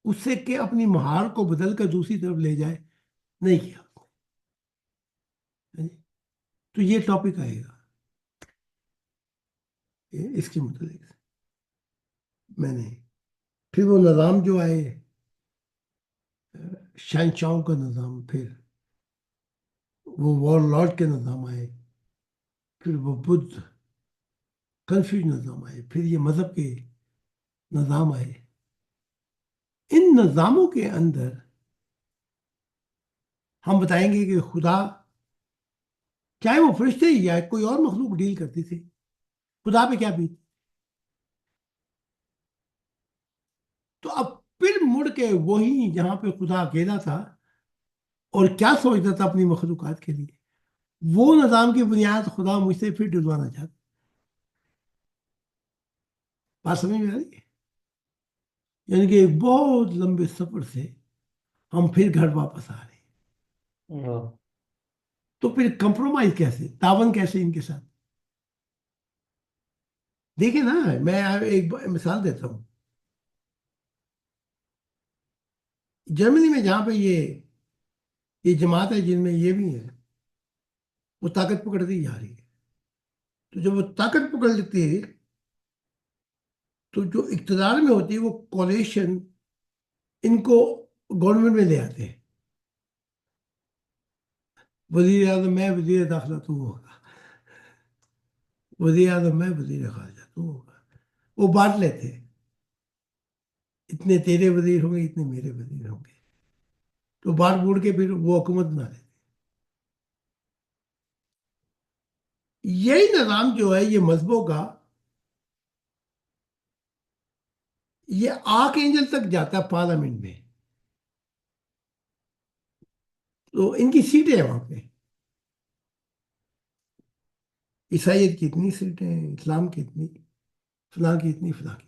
اس سے کہ اپنی مہار کو بدل کر دوسری طرف لے جائے، نہیں کیا۔ تو یہ ٹاپک آئے گا اس کے متعلق میں نے پھر وہ نظام جو آئے شہنشاہوں کا نظام، پھر وہ وار لارڈ کے نظام آئے، پھر وہ بدھ کنفیوز نظام آئے، پھر یہ مذہب کے نظام آئے. ان نظاموں کے اندر ہم بتائیں گے کہ خدا، چاہے وہ فرشتے یا کوئی اور مخلوق ڈیل کرتی تھی، خدا پہ کیا بیت. تو اب پھر مڑ کے وہی جہاں پہ خدا اکیلا تھا اور کیا سوچتا تھا اپنی مخلوقات کے لیے، وہ نظام کی بنیاد خدا مجھ سے پھر ڈلوانا چاہتا. بات سمجھ میں آ رہی ہے؟ یعنی کہ ایک بہت لمبے سفر سے ہم پھر گھر واپس آ رہے ہیں. تو پھر کمپرومائز کیسے، تعاون کیسے ان کے ساتھ؟ دیکھیں نا، میں ایک مثال دیتا ہوں. جرمنی میں جہاں پہ یہ جماعت ہے جن میں یہ بھی ہے، وہ طاقت پکڑتی جا رہی ہے. تو جب وہ طاقت پکڑ لیتی ہے تو جو اقتدار میں ہوتی ہے وہ کولیشن ان کو گورنمنٹ میں لے آتے ہیں. وزیر اعظم میں، وزیر داخلہ تو ہوگا، وزیر اعظم میں، وزیر خارجہ تو ہوگا. وہ بانٹ لیتے ہیں، اتنے تیرے وزیر ہوں گے، اتنے میرے وزیر ہوں گے. تو بانٹ بوڑھ کے پھر وہ حکومت بنا لیتے. یہی نظام جو ہے یہ مذہبوں کا، یہ آرک اینجل تک جاتا ہے پارلیمنٹ میں. تو ان کی سیٹیں ہیں وہاں پہ. عیسائیت کی اتنی سیٹیں ہیں، اسلام کی اتنی، فلاں کی اتنی، فلاں کی.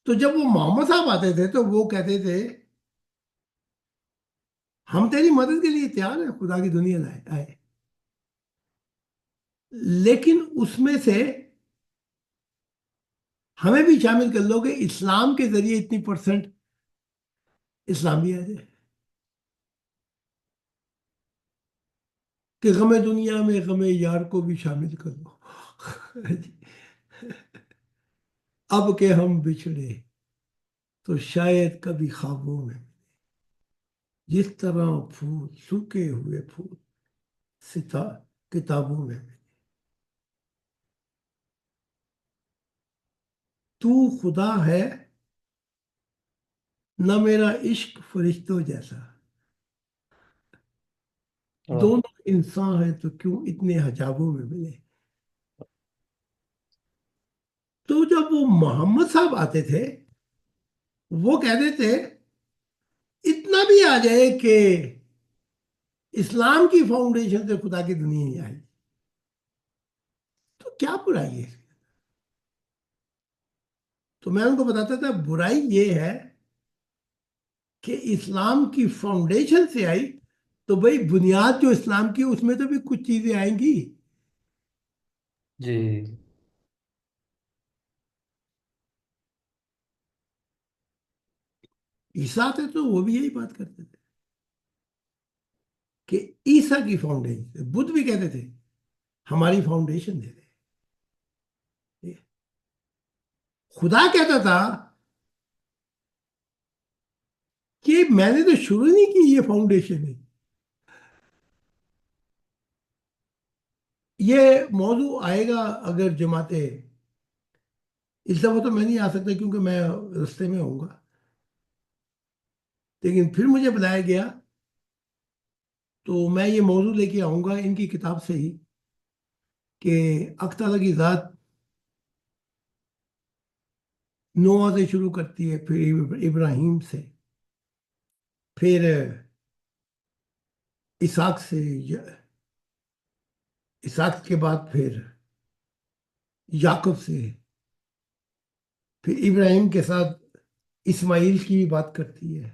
تو جب وہ محمد صاحب آتے تھے تو وہ کہتے تھے ہم تیری مدد کے لیے تیار ہیں، خدا کی دنیا آئے، لیکن اس میں سے ہمیں بھی شامل کر لو کہ اسلام کے ذریعے اتنی پرسنٹ اسلام بھی آ جائے، کہ غم دنیا میں غم یار کو بھی شامل کر لو. اب کہ ہم بچھڑے تو شاید کبھی خوابوں میں، جس طرح پھول سوکھے ہوئے پھول کتابوں میں. تو خدا ہے نہ میرا عشق فرشتوں جیسا، دونوں انسان ہیں تو کیوں اتنے حجابوں میں ملے. تو جب وہ محمد صاحب آتے تھے وہ کہتے تھے اتنا بھی آ جائے کہ اسلام کی فاؤنڈیشن سے خدا کی دنیا نہیں آئی تو کیا برائی ہے. تو میں ان کو بتاتا تھا برائی یہ ہے کہ اسلام کی فاؤنڈیشن سے آئی تو بھائی بنیاد جو اسلام کی اس میں تو بھی کچھ چیزیں آئیں گی. جی. عیسیٰ تھے تو وہ بھی یہی بات کرتے تھے کہ عیسیٰ کی فاؤنڈیشن، بدھ بھی کہتے تھے ہماری فاؤنڈیشن دے دے. خدا کہتا تھا کہ میں نے تو شروع نہیں کی، یہ فاؤنڈیشن ہے. یہ موضوع آئے گا اگر جماعتیں، اس دفعہ تو میں نہیں آ سکتا کیونکہ میں رستے میں ہوں گا، لیکن پھر مجھے بلایا گیا تو میں یہ موضوع لے کے آؤں گا ان کی کتاب سے ہی، کہ حق تعالیٰ کی ذات نوح سے شروع کرتی ہے، پھر ابراہیم سے، پھر اسحاق سے، اسحاق کے بعد پھر یعقوب سے، پھر ابراہیم کے ساتھ اسماعیل کی بھی بات کرتی ہے.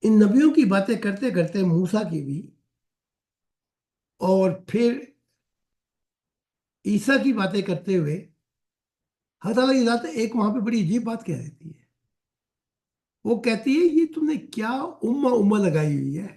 ان نبیوں کی باتیں کرتے کرتے موسیٰ کی بھی، اور پھر عیسیٰ کی باتیں کرتے ہوئے حق تعالیٰ کی ذات ایک وہاں پہ بڑی عجیب بات کہہ دیتی ہے. وہ کہتی ہے یہ تم نے کیا امہ لگائی ہوئی ہے.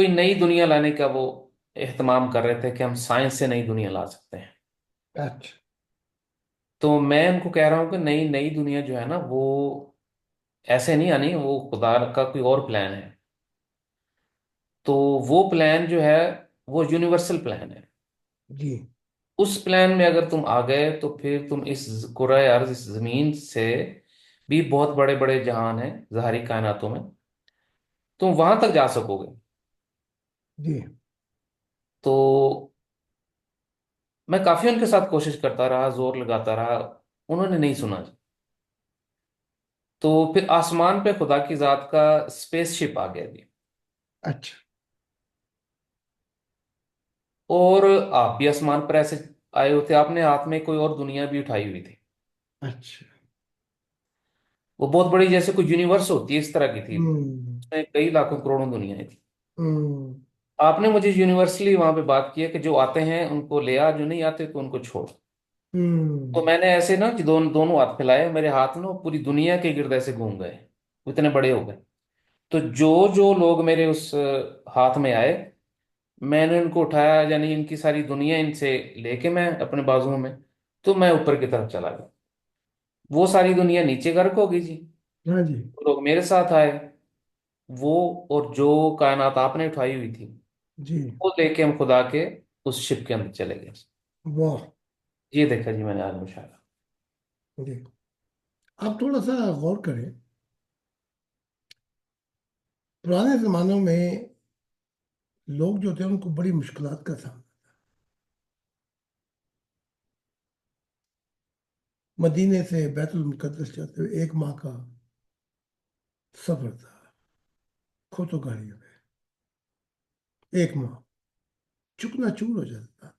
کوئی نئی دنیا لانے کا وہ اہتمام کر رہے تھے کہ ہم سائنس سے نئی دنیا لا سکتے ہیں. اچھا. تو میں ان کو کہہ رہا ہوں کہ نئی نئی دنیا جو ہے نا وہ ایسے نہیں آنی، وہ خدا کا کوئی اور پلان ہے. تو وہ پلان جو ہے وہ یونیورسل پلان ہے. جی. اس پلان میں اگر تم آ گئے تو پھر تم اس کرۂ ارض، اس زمین سے بھی بہت بڑے بڑے جہان ہیں ظاہری کائناتوں میں، تم وہاں تک جا سکو گے. جی. تو میں کافی ان کے ساتھ کوشش کرتا رہا، زور لگاتا رہا، انہوں نے نہیں سنا جی. تو پھر آسمان پہ خدا کی ذات کا اسپیس شپ آ گیا جی. اچھا. اور آپ بھی آسمان پر ایسے آئے ہوتے، آپ نے ہاتھ میں کوئی اور دنیا بھی اٹھائی ہوئی تھی. اچھا. وہ بہت بڑی جیسے کوئی یونیورس ہوتی ہے اس طرح کی تھی، ہوں. اس میں کئی لاکھوں کروڑوں دنیایں تھیں. ہوں. آپ نے مجھے یونیورسلی وہاں پہ بات کی ہے کہ جو آتے ہیں ان کو لے آ، جو نہیں آتے تو ان کو چھوڑ. تو ہوں. میں نے ایسے نا دونوں ہاتھ پھیلائے، میرے ہاتھ نا پوری دنیا کے گرد ایسے گھوم گئے، وہ اتنے بڑے ہو گئے. تو جو جو لوگ میرے اس ہاتھ میں آئے، میں نے ان کو اٹھایا، یعنی ان کی ساری دنیا ان سے لے کے میں اپنے بازوؤں میں، تو میں اوپر کی طرف چلا گیا. وہ ساری دنیا نیچے غرق ہوگی جی. ہاں جی. وہ لوگ میرے ساتھ آئے، وہ اور جو کائنات آپ نے اٹھائی ہوئی تھی جی. وہ لے کے ہم خدا کے اس شپ کے اندر چلے گئے. واہ. یہ دیکھا جی میں نے آج مشاہدہ. جی. آپ تھوڑا سا غور کریں، پرانے زمانوں میں لوگ جو تھے ان کو بڑی مشکلات کا سامنا، مدینے سے بیت المقدس جاتے ہوئے 1 ماہ کا سفر تھا، کھوتو گاڑیوں میں 1 ماہ چکنا چور ہو جاتا تھا،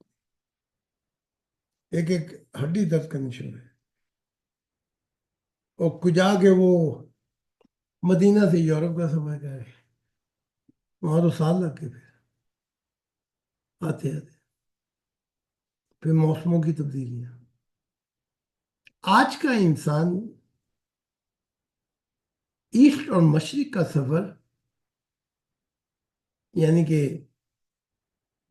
ایک ایک ہڈی درد کرنی شروع ہے. اور کجا کے وہ مدینہ سے یورپ کا سفر کرے، وہاں تو سال لگ گئے پھر آتے آتے. پھر موسموں کی تبدیلیاں. آج کا انسان ایسٹ اور مشرق کا سفر، یعنی کہ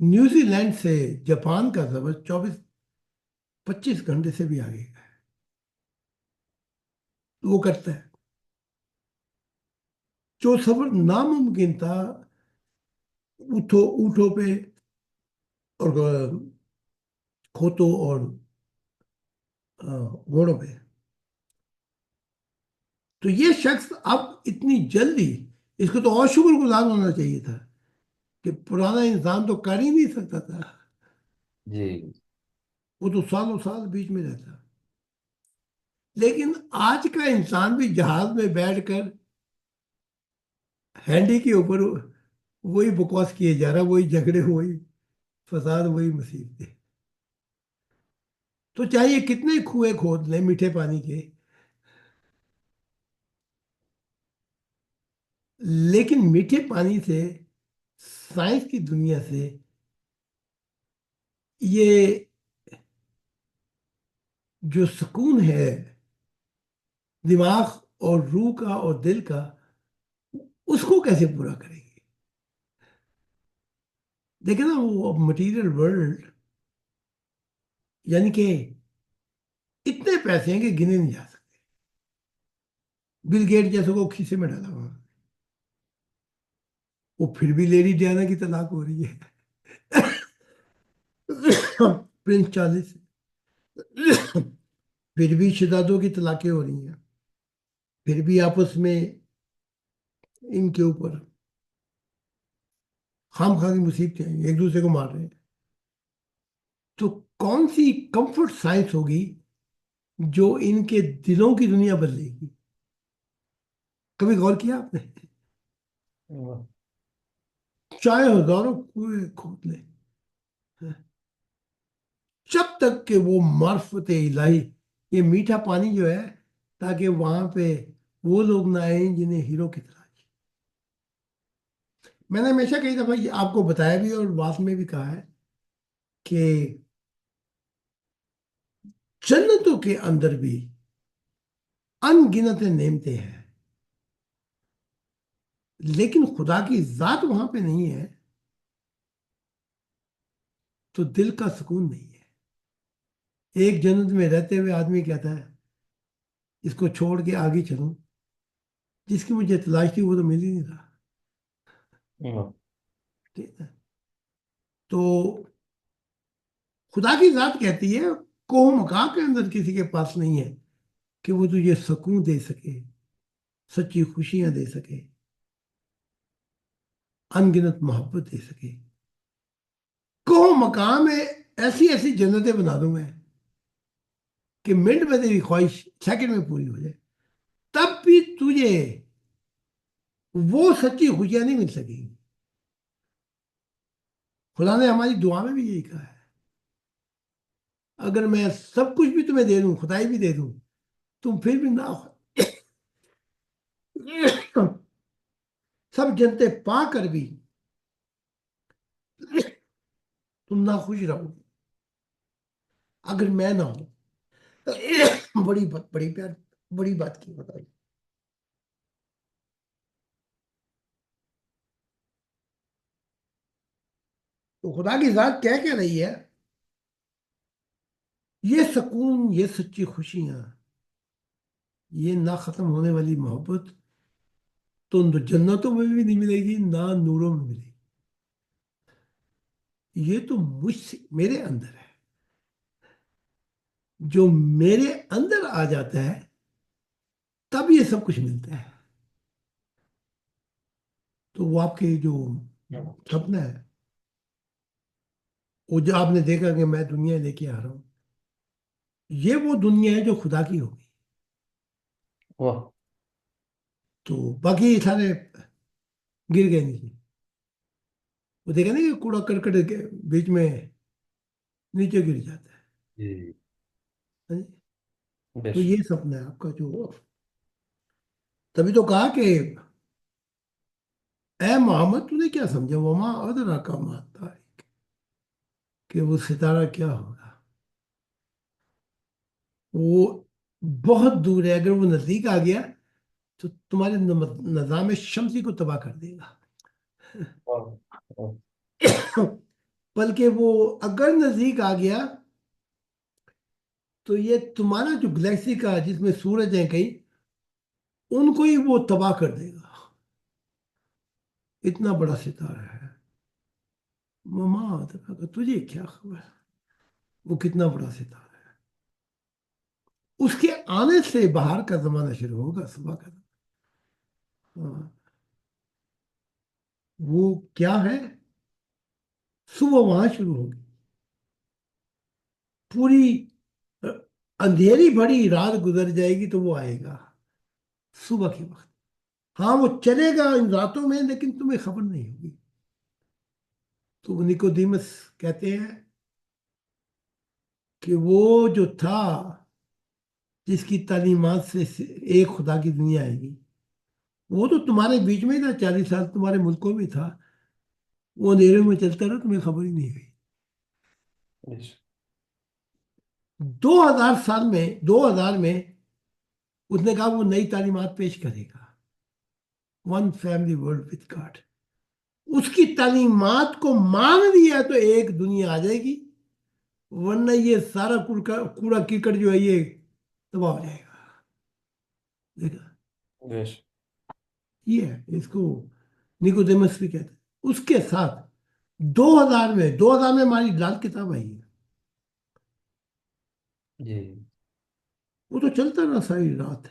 نیوزی لینڈ سے جاپان کا سفر 24-25 گھنٹے سے بھی آگے کا ہے، وہ کرتا ہے. جو سفر ناممکن تھا اونٹوں پہ اور کھوتوں اور گھوڑوں پہ، تو یہ شخص اب اتنی جلدی، اس کو تو اور شکر گزار ہونا چاہیے تھا کہ پرانا انسان تو کر ہی نہیں سکتا تھا، جی وہ تو سالوں سال بیچ میں رہتا. لیکن آج کا انسان بھی جہاز میں بیٹھ کر ہینڈی کے اوپر وہی بکواس کیے جا رہا، وہی جھگڑے، وہی فساد، وہی مصیبتیں. تو چاہیے کتنے کنویں کھود لیں میٹھے پانی کے، لیکن میٹھے پانی سے، سائنس کی دنیا سے، یہ جو سکون ہے دماغ اور روح کا اور دل کا، اس کو کیسے پورا کریں گے؟ دیکھیں نا، وہ مٹیریل ورلڈ، یعنی کہ اتنے پیسے ہیں کہ گنے نہیں جا سکتے. بل گیٹ جیسے کو کھیسے میں ڈالا وہاں، وہ پھر بھی لیڈی ڈیانا کی طلاق ہو رہی ہے. پرنس چارلس، پھر بھی شہزادوں کی طلاقیں ہو رہی ہیں، پھر بھی آپس میں ان کے اوپر خام خواہ کی مصیبتیں ہیں، ایک دوسرے کو مار رہے ہیں. تو کون سی کمفرٹ سائنس ہوگی جو ان کے دلوں کی دنیا بدلے گی؟ کبھی غور کیا آپ نے؟ چاہے ہزاروں کنویں کھود لیں، جب تک کہ وہ معرفت الہی، یہ میٹھا پانی جو ہے، تاکہ وہاں پہ وہ لوگ نہ آئیں جنہیں ہیرو کی طرح. میں نے ہمیشہ کئی دفعہ یہ آپ کو بتایا بھی اور بات میں بھی کہا ہے کہ جنتوں کے اندر بھی ان گنت نعمتیں ہیں، لیکن خدا کی ذات وہاں پہ نہیں ہے. تو دل کا سکون نہیں ہے. ایک جنت میں رہتے ہوئے آدمی کہتا ہے اس کو چھوڑ کے آگے چلوں، جس کی مجھے تلاش تھی وہ تو مل ہی نہیں رہا. ٹھیک ہے؟ تو خدا کی ذات کہتی ہے کوہ مقام کے اندر کسی کے پاس نہیں ہے کہ وہ تجھے سکون دے سکے، سچی خوشیاں دے سکے، ان گنت محبت دے سکے. کوہ مقام میں ایسی ایسی جنتیں بنا دوں میں کہ منٹ میں تیری خواہش سیکنڈ میں پوری ہو جائے، تب بھی تجھے وہ سچی خوشیاں نہیں مل سکیں. خدا نے ہماری دعا میں بھی یہی کہا ہے اگر میں سب کچھ بھی تمہیں دے دوں، خدائی بھی دے دوں، تم پھر بھی نہ سب جنتے پا کر بھی تم نہ خوش رہو گے اگر میں نہ ہوں. بڑی پیار بڑی بات کی بتائی. تو خدا کی ذات کہہ رہی ہے یہ سکون، یہ سچی خوشیاں، یہ نہ ختم ہونے والی محبت تو جنتوں میں بھی نہیں ملے گی، نہ نوروں میں ملے گی. یہ تو مجھ سے میرے اندر ہے. جو میرے اندر آ جاتا ہے تب یہ سب کچھ ملتا ہے. تو وہ آپ کے جو سپنا ہے، وہ جو آپ نے دیکھا کہ میں دنیا لے کے آ رہا ہوں، یہ وہ دنیا ہے جو خدا کی ہوگی. واہ. تو باقی سارے گر گئے نہیں. وہ دیکھا نا کہ کوڑا کرکٹ کے بیچ میں نیچے گر جاتا ہے. جی. ہاں جی؟ بے تو شک. یہ سپنا ہے آپ کا. جو تبھی تو کہا کہ اے محمد تو نے کیا سمجھا وما ادرا کا ماتا کہ وہ ستارہ کیا ہوگا. وہ بہت دور ہے، اگر وہ نزدیک آ گیا تو تمہارے نظام شمسی کو تباہ کر دے گا. واہ. واہ. بلکہ وہ اگر نزدیک آ گیا تو یہ تمہارا جو گلیکسی کا جس میں سورج ہیں کئی، ان کو ہی وہ تباہ کر دے گا. اتنا بڑا ستارہ ہے. مما ادرا تجھے کیا خبر وہ کتنا بڑا ستارہ ہے. اس کے آنے سے باہر کا زمانہ شروع ہوگا، صبح کا. ہاں. وہ کیا ہے؟ صبح وہاں شروع ہوگی. پوری اندھیری بھری رات گزر جائے گی تو وہ آئے گا صبح کے وقت. ہاں وہ چلے گا ان راتوں میں لیکن تمہیں خبر نہیں ہوگی. تو نیکودیمس کہتے ہیں کہ وہ جو تھا جس کی تعلیمات سے ایک خدا کی دنیا آئے گی، وہ تو تمہارے بیچ میں ہی تھا. 40 سال تمہارے ملکوں میں تھا. وہ اندھیرے میں چلتا رہا، تمہیں خبر ہی نہیں ہوئی. بے شک. 2000 سال میں 2000 میں اس نے کہا وہ نئی تعلیمات پیش کرے گا. One family world with God. اس کی تعلیمات کو مان لیا تو ایک دنیا آ جائے گی، ورنہ یہ سارا کوڑا کرکٹ جو ہے یہ تباہ ہو جائے گا. دیکھا بے شک. یہ ہے، اس کو نیکودیمس بھی کہتے ہیں. اس کے ساتھ 2000 میں ہماری لال کتاب آئی ہے. جی. وہ تو چلتا رہا ساری رات.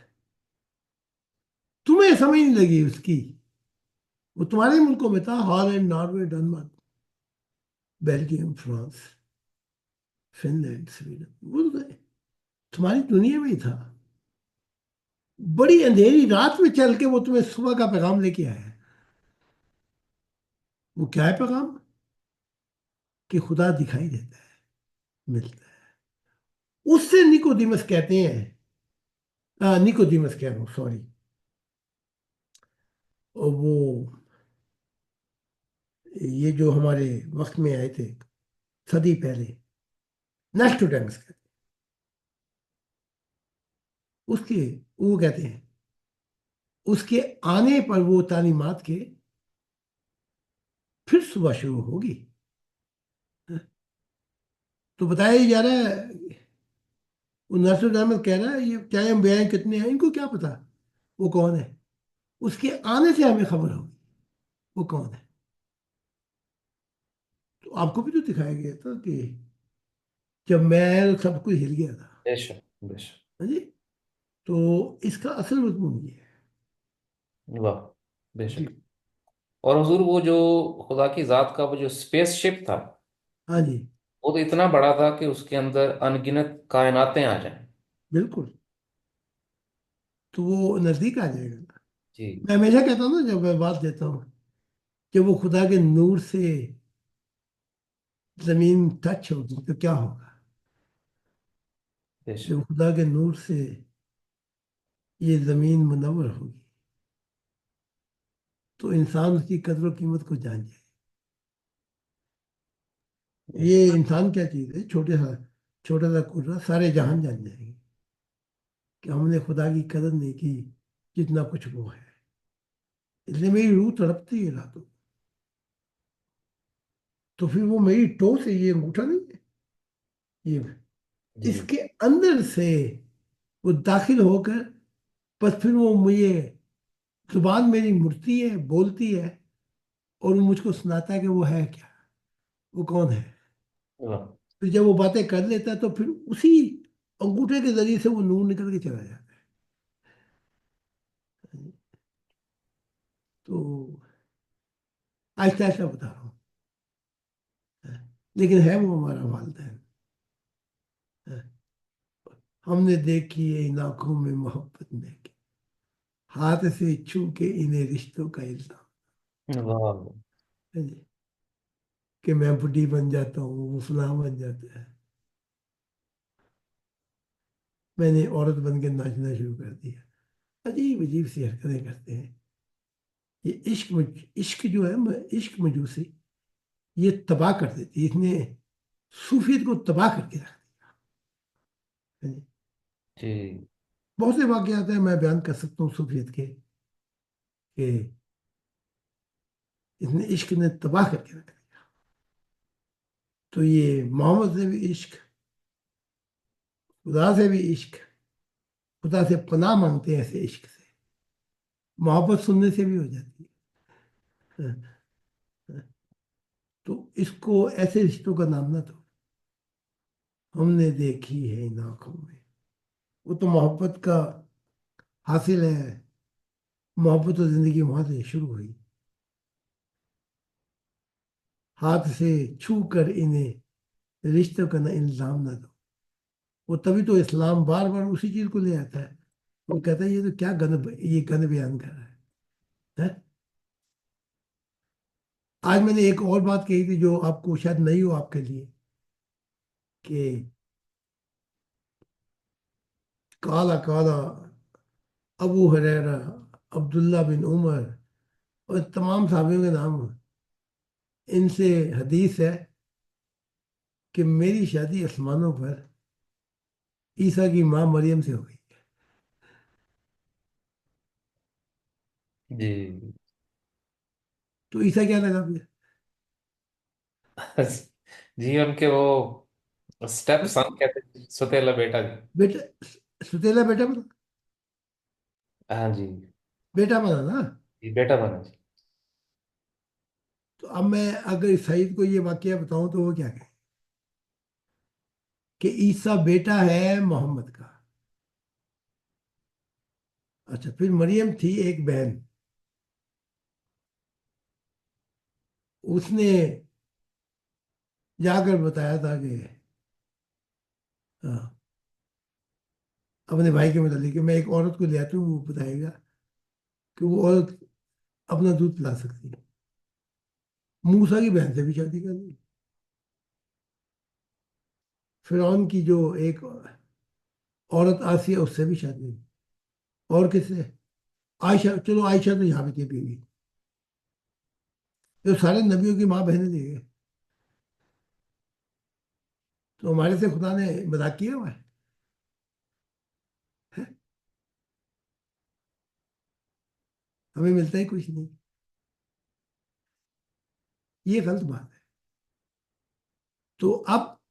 تمہیں سمجھ نہیں لگی اس کی. وہ تمہارے ملکوں میں تھا، Holland, Norway, Denmark, Belgium, France, Finland, Sweden. وہ تو تمہاری دنیا میں ہی تھا. بڑی اندھیری رات میں چل کے وہ تمہیں صبح کا پیغام لے کے آیا ہے. وہ کیا ہے پیغام؟ کہ خدا دکھائی دیتا ہے، ملتا ہے. اس سے نیکودیمس کہتے ہیں، نیکودیمس کہہ رہا ہوں، سوری، وہ یہ جو ہمارے وقت میں آئے تھے صدی پہلے، نیسٹوڈیمس کہتے ہیں. اس کے وہ کہتے ہیں اس کے آنے پر وہ تعلیمات کے پھر صبح شروع ہوگی. تو بتایا ہی جا رہا ہے، وہ ناصر احمد کہہ رہا ہے یہ چاہے ہم بیان کتنے ہیں، ان کو کیا پتا وہ کون ہے، اس کے آنے سے ہمیں خبر ہوگی وہ کون ہے. تو آپ کو بھی تو دکھایا گیا تھا کہ جب میں آیا تو سب کچھ ہل گیا تھا. بے شک بے شک. ہاں جی. تو اس کا اصل مضمون یہ ہے. واہ. بے جی. شک. اور حضور وہ جو خدا کی ذات کا وہ جو اسپیس شپ تھا، ہاں جی. وہ تو اتنا بڑا تھا کہ اس کے اندر ان گنت کائناتیں آ جائیں. بالکل. تو وہ نزدیک آ جائے گا. جی. میں ہمیشہ کہتا ہوں نا، جب میں بات دیتا ہوں کہ وہ خدا کے نور سے زمین ٹچ ہوگی تو کیا ہوگا. بے شک. جب خدا کے نور سے یہ زمین منور ہوگی تو انسان اس کی قدر و قیمت کو جان جائے. بے شک. یہ انسان کیا چیز ہے، چھوٹا سا کرہ سارے جہان جان جائیں گے کہ ہم نے خدا کی قدر نہیں کی جتنا کچھ وہ ہے. اس لیے میری روح تڑپتی ہے راتوں. تو پھر وہ میری ٹو سے یہ انگوٹھا نہیں ہے، یہ جی. اس کے اندر سے وہ داخل ہو کر بس پھر وہ مجھے، زبان میری مڑتی ہے، بولتی ہے، اور وہ مجھ کو سناتا ہے کہ وہ ہے کیا، وہ کون ہے. واہ. پھر جب وہ باتیں کر لیتا ہے تو پھر اسی انگوٹھے کے ذریعے سے وہ نور نکل کے چلا جاتا ہے. تو آہستہ آہستہ بتا رہا ہوں، لیکن ہے وہ ہمارا والدین. ہم نے دیکھی ہے ان آنکھوں میں محبت میں کہ ہاتھ سے چھو کے انہیں رشتوں کا الزام واہ. ہے جی، کہ میں بڈھی بن جاتا ہوں وہ فلاں بن جاتا ہے. میں نے عورت بن کے ناچنا شروع کر دیا. عجیب عجیب سی حرکتیں کرتے ہیں. یہ عشق جو ہے، عشق مجوسی یہ تباہ کر دیتی، اس نے صوفیت کو تباہ کر کے رکھ دیا. جی. بہت سے واقعات ہیں میں بیان کر سکتا ہوں صوفیت کے، کہ اس نے عشق نے تباہ کر کے رکھ دیا. تو یہ محمد سے بھی عشق، خدا سے بھی عشق، خدا سے پناہ مانگتے ہیں ایسے عشق سے، محبت سننے سے بھی ہو جاتی ہے. تو اس کو ایسے رشتوں کا نام نہ دو. ہم نے دیکھی ہے ان آنکھوں میں، وہ تو محبت کا حاصل ہے. محبت و زندگی وہاں سے شروع ہوئی. ہاتھ سے چھو کر انہیں رشتوں کا نہ الزام نہ دو. وہ تبھی تو اسلام بار بار اسی چیز کو لے آتا ہے. وہ کہتا ہے یہ تو کیا یہ گن بیان کر رہا ہے. آج میں نے ایک اور بات کہی تھی جو آپ کو شاید نہیں ہو آپ کے لیے، کہ کالا کالا ابو ہریرہ، عبداللہ بن عمر اور تمام صحابیوں کے نام، ان سے حدیث ہے کہ میری شادی آسمانوں پر عیسیٰ کی ماں مریم سے ہو گئی. جی. تو عیسیٰ کیا لگا پھر؟ جی ان کے وہ اسٹیپ سن کہتے ہیں، ستیلا بیٹا جی. بیٹا، ستیلا بیٹا بنا، ہاں جی. بیٹا بنا نا. جی بیٹا بنا جی. تو اب میں اگر سعید کو یہ واقعہ بتاؤں تو وہ کیا کہے کہ عیسیٰ بیٹا ہے محمد کا. اچھا، پھر مریم تھی ایک بہن، اس نے جا کر بتایا تھا کہ ہاں، اپنے بھائی کے متعلق کہ میں ایک عورت کو لے آتی ہوں، وہ بتائے گا کہ وہ عورت اپنا دودھ پلا سکتی ہے. موسیٰ کی بہن سے بھی شادی کر لی. فرعون کی جو ایک عورت آسیہ اس سے بھی شادی ہوئی. اور کس سے؟ عائشہ. چلو عائشہ تو یہاں پہ کی بیوی، جو سارے نبیوں کی ماں بہنیں دے گئے. تو ہمارے سے خدا نے مذاق کیا ہوا ہے. ہمیں ملتا ہی کچھ نہیں. یہ غلط بات ہے. تو اب